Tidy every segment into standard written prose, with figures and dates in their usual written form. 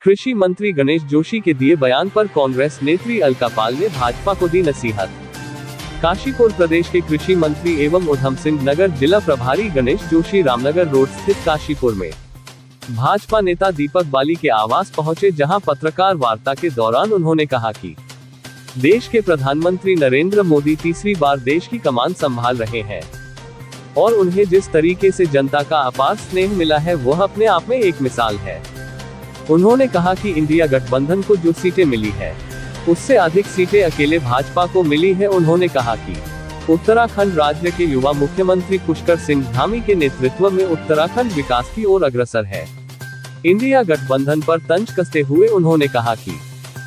कृषि मंत्री गणेश जोशी के दिए बयान पर कांग्रेस नेत्री अलका पाल ने भाजपा को दी नसीहत। काशीपुर प्रदेश के कृषि मंत्री एवं उधम सिंह नगर जिला प्रभारी गणेश जोशी रामनगर रोड स्थित काशीपुर में भाजपा नेता दीपक बाली के आवास पहुंचे, जहां पत्रकार वार्ता के दौरान उन्होंने कहा कि देश के प्रधानमंत्री नरेंद्र मोदी तीसरी बार देश की कमान संभाल रहे हैं और उन्हें जिस तरीके से जनता का अपार स्नेह मिला है वह अपने आप में एक मिसाल है। उन्होंने कहा कि इंडिया गठबंधन को जो सीटें मिली है उससे अधिक सीटें अकेले भाजपा को मिली है। उन्होंने कहा कि उत्तराखंड राज्य के युवा मुख्यमंत्री पुष्कर सिंह धामी के नेतृत्व में उत्तराखंड विकास की ओर अग्रसर है। इंडिया गठबंधन पर तंज कसते हुए उन्होंने कहा कि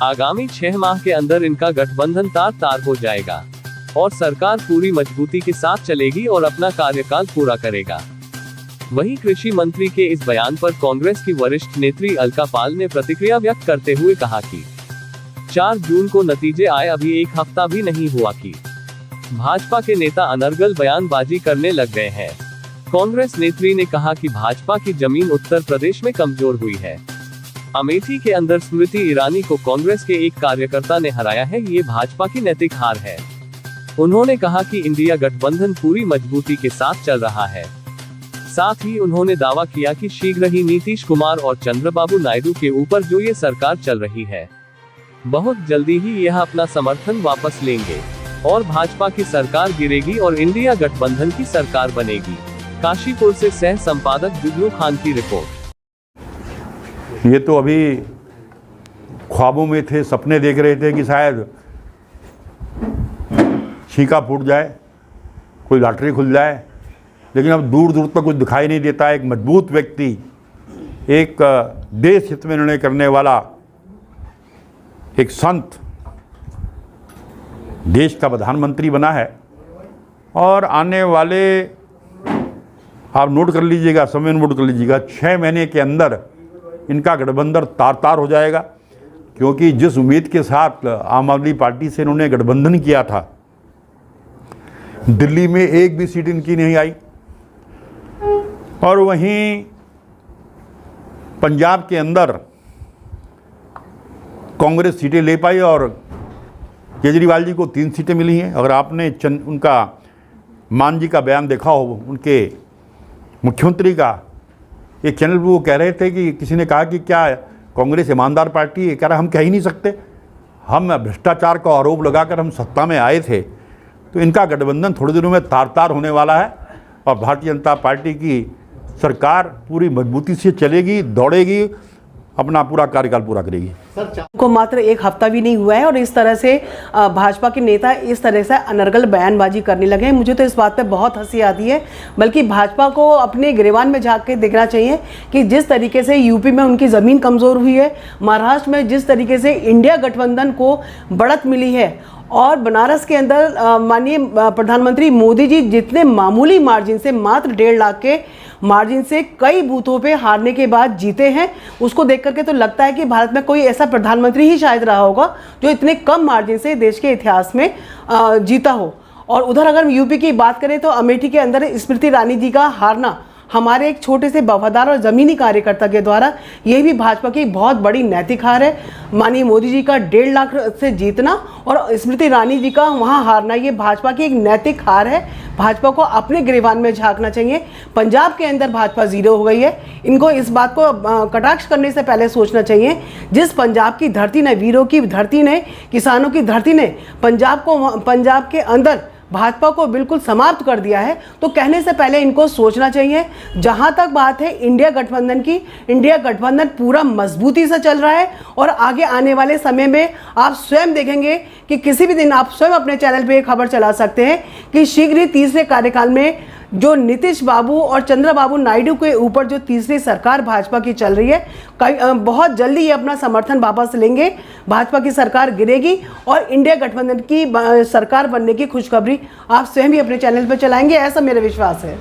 आगामी 6 माह के अंदर इनका गठबंधन तार हो जाएगा और सरकार पूरी मजबूती के साथ चलेगी और अपना कार्यकाल पूरा करेगा। वहीं कृषि मंत्री के इस बयान पर कांग्रेस की वरिष्ठ नेत्री अलका पाल ने प्रतिक्रिया व्यक्त करते हुए कहा कि 4 जून को नतीजे आए, अभी एक हफ्ता भी नहीं हुआ कि भाजपा के नेता अनर्गल बयानबाजी करने लग गए हैं। कांग्रेस नेत्री ने कहा कि भाजपा की जमीन उत्तर प्रदेश में कमजोर हुई है। अमेठी के अंदर स्मृति ईरानी को कांग्रेस के एक कार्यकर्ता ने हराया है, ये भाजपा की नैतिक हार है। उन्होंने कहा कि इंडिया गठबंधन पूरी मजबूती के साथ चल रहा है। साथ ही उन्होंने दावा किया कि शीघ्र ही नीतीश कुमार और चंद्रबाबू नायडू के ऊपर जो ये सरकार चल रही है, बहुत जल्दी ही यह अपना समर्थन वापस लेंगे और भाजपा की सरकार गिरेगी और इंडिया गठबंधन की सरकार बनेगी। काशीपुर से सह संपादक जुगनू खान की रिपोर्ट। ये तो अभी ख्वाबों में थे, सपने देख रहे थे कि शायद छींका फूट जाए, कोई लॉटरी खुल जाए, लेकिन अब दूर दूर तक कुछ दिखाई नहीं देता। एक मजबूत व्यक्ति, एक देश हित में निर्णय करने वाला, एक संत देश का प्रधानमंत्री बना है और आने वाले, आप नोट कर लीजिएगा, समय नोट कर लीजिएगा, 6 महीने के अंदर इनका गठबंधन तार हो जाएगा। क्योंकि जिस उम्मीद के साथ आम आदमी पार्टी से इन्होंने गठबंधन किया था, दिल्ली में एक भी सीट इनकी नहीं आई और वहीं पंजाब के अंदर कांग्रेस सीटें ले पाई और केजरीवाल जी को 3 सीटें मिली हैं। अगर आपने उनका मान जी का बयान देखा हो, उनके मुख्यमंत्री का, एक चैनल पर वो कह रहे थे कि किसी ने कहा कि क्या कांग्रेस ईमानदार पार्टी है? कह रहा हम कह ही नहीं सकते, हम भ्रष्टाचार का आरोप लगाकर हम सत्ता में आए थे। तो इनका गठबंधन थोड़े दिनों में तार होने वाला है और भारतीय जनता पार्टी की सरकार पूरी मजबूती से चलेगी, दौड़ेगी, अपना पूरा कार्यकाल पूरा करेगी। को मात्र एक हफ्ता भी नहीं हुआ है और इस तरह से भाजपा के नेता इस तरह से अनर्गल बयानबाजी करने लगे हैं। मुझे तो इस बात पे बहुत हंसी आती है। बल्कि भाजपा को अपने गिरेबान में झांक के देखना चाहिए कि जिस तरीके से यूपी में उनकी ज़मीन कमज़ोर हुई है, महाराष्ट्र में जिस तरीके से इंडिया गठबंधन को बढ़त मिली है और बनारस के अंदर माननीय प्रधानमंत्री मोदी जी जितने मामूली मार्जिन से, मात्र 1.5 लाख के मार्जिन से कई बूथों पे हारने के बाद जीते हैं, उसको देख करके तो लगता है कि भारत में कोई ऐसा प्रधानमंत्री ही शायद रहा होगा जो इतने कम मार्जिन से देश के इतिहास में जीता हो। और उधर अगर यूपी की बात करें तो अमेठी के अंदर स्मृति ईरानी जी का हारना हमारे एक छोटे से वफादार और ज़मीनी कार्यकर्ता के द्वारा, ये भी भाजपा की बहुत बड़ी नैतिक हार है। माननीय मोदी जी का 1.5 लाख से जीतना और स्मृति ईरानी जी का वहाँ हारना, ये भाजपा की एक नैतिक हार है। भाजपा को अपने गिरेबान में झांकना चाहिए। पंजाब के अंदर भाजपा 0 हो गई है। इनको इस बात को कटाक्ष करने से पहले सोचना चाहिए, जिस पंजाब की धरती ने, वीरों की धरती ने, किसानों की धरती ने पंजाब के अंदर भाजपा को बिल्कुल समाप्त कर दिया है, तो कहने से पहले इनको सोचना चाहिए। जहां तक बात है इंडिया गठबंधन की, इंडिया गठबंधन पूरा मजबूती से चल रहा है और आगे आने वाले समय में आप स्वयं देखेंगे कि किसी भी दिन आप स्वयं अपने चैनल पे खबर चला सकते हैं कि शीघ्र ही तीसरे कार्यकाल में जो नीतीश बाबू और चंद्रबाबू नायडू के ऊपर जो तीसरी सरकार भाजपा की चल रही है, बहुत जल्दी ये अपना समर्थन वापस लेंगे, भाजपा की सरकार गिरेगी और इंडिया गठबंधन की सरकार बनने की खुशखबरी आप स्वयं भी अपने चैनल पर चलाएंगे, ऐसा मेरा विश्वास है।